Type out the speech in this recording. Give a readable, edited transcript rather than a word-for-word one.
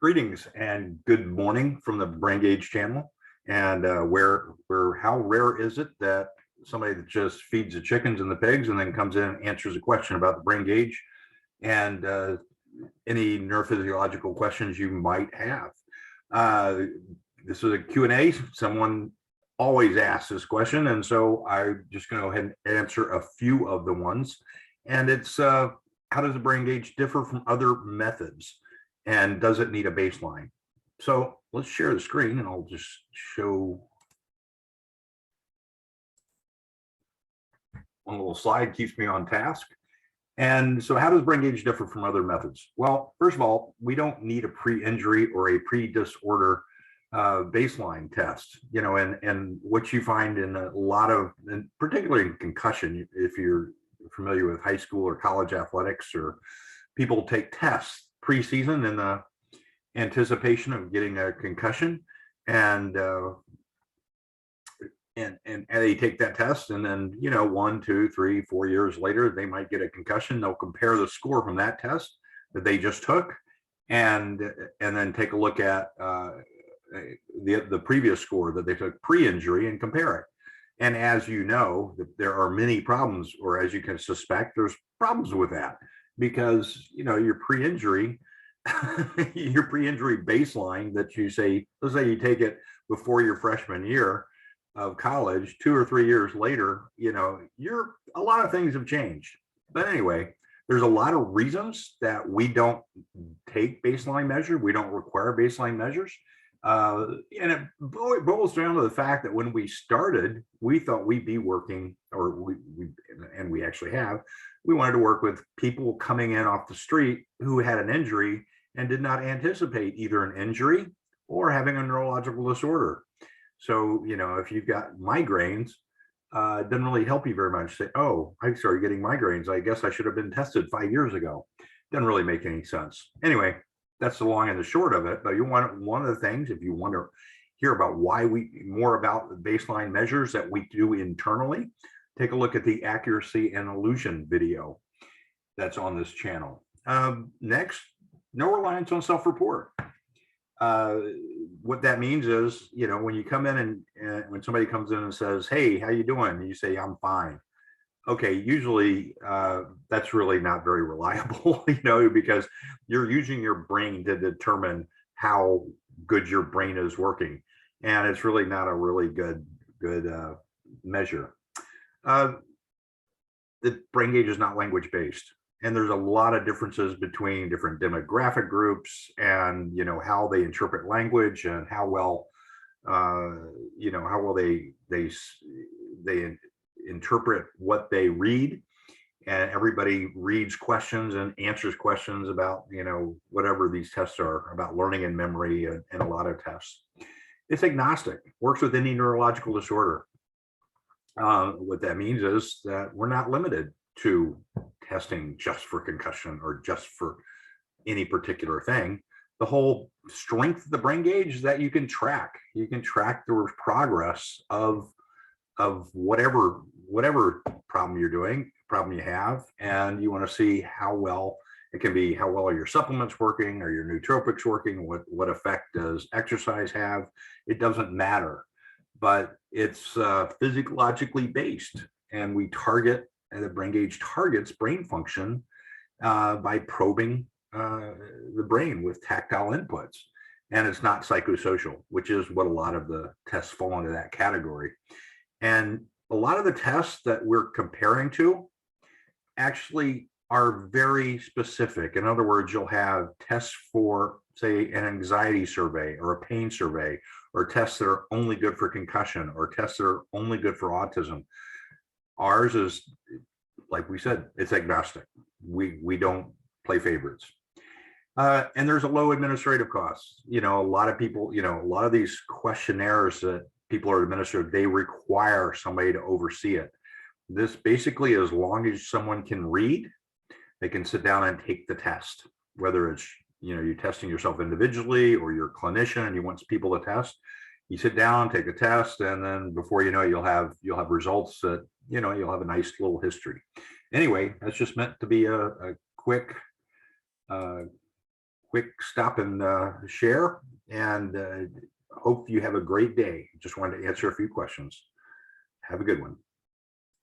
Greetings and good morning from the Brain Gauge channel. And how rare is it that somebody that just feeds the chickens and the pigs and then comes in and answers a question about the brain gauge and any neurophysiological questions you might have. This is a Q&A. Someone always asks this question, and so I'm just going to go ahead and answer a few of the ones. And it's how does the brain gauge differ from other methods? And does it need a baseline? So let's share the screen and I'll just show one little slide, keeps me on task. And so how does brain gauge differ from other methods? Well, first of all, we don't need a pre-injury or a pre-disorder baseline test, and what you find in a lot of, and particularly in concussion, if you're familiar with high school or college athletics, or people take tests preseason in the anticipation of getting a concussion, and they take that test, and then 1, 2, 3, 4 years later they might get a concussion. They'll compare the score from that test that they just took, and then take a look at the previous score that they took pre-injury and compare it. And as you know, there are many problems, or as you can suspect, there's problems with that, because your pre-injury your pre-injury baseline that you say, let's say you take it before your freshman year of college, 2 or 3 years later, a lot of things have changed. But anyway, there's a lot of reasons that we don't take baseline measures. We don't require baseline measures. And it boils down to the fact that when we started, we thought we'd be working, or we actually have, we wanted to work with people coming in off the street who had an injury and did not anticipate either an injury or having a neurological disorder. So, if you've got migraines, it doesn't really help you very much. Say, oh, I started getting migraines, I guess I should have been tested 5 years ago. Doesn't really make any sense. Anyway, that's the long and the short of it. But one of the things, if you want to hear about more about the baseline measures that we do internally, take a look at the accuracy and illusion video that's on this channel. Next, no reliance on self-report. What that means is, when you come in and when somebody comes in and says, hey, how you doing? And you say, I'm fine. Okay, usually that's really not very reliable, because you're using your brain to determine how good your brain is working. And it's really not a really good measure. The brain gauge is not language-based, and there's a lot of differences between different demographic groups, and how they interpret language, and how well they interpret what they read. And everybody reads questions and answers questions about whatever these tests are about, learning and memory, and a lot of tests. It's agnostic, works with any neurological disorder. What that means is that we're not limited to testing just for concussion or just for any particular thing. The whole strength of the brain gauge is that you can track the progress of whatever problem you have, and you want to see how well are your supplements working, or your nootropics working, what effect does exercise have. It doesn't matter, but it's physiologically based, and the brain gauge targets brain function by probing the brain with tactile inputs. And it's not psychosocial, which is what a lot of the tests fall into that category. And a lot of the tests that we're comparing to actually are very specific. In other words, you'll have tests for, say, an anxiety survey or a pain survey, or tests that are only good for concussion, or tests that are only good for autism. Ours is, like we said, it's agnostic. We don't play favorites. And there's a low administrative cost. A lot of people, a lot of these questionnaires that people are administered, they require somebody to oversee it. This basically, as long as someone can read, they can sit down and take the test, whether it's, you're testing yourself individually, or you're a clinician and you want people to test. You sit down, take a test, and then before you know it, you'll have results that, you'll have a nice little history. Anyway, that's just meant to be a quick quick stop and share, and hope you have a great day. Just wanted to answer a few questions. Have a good one.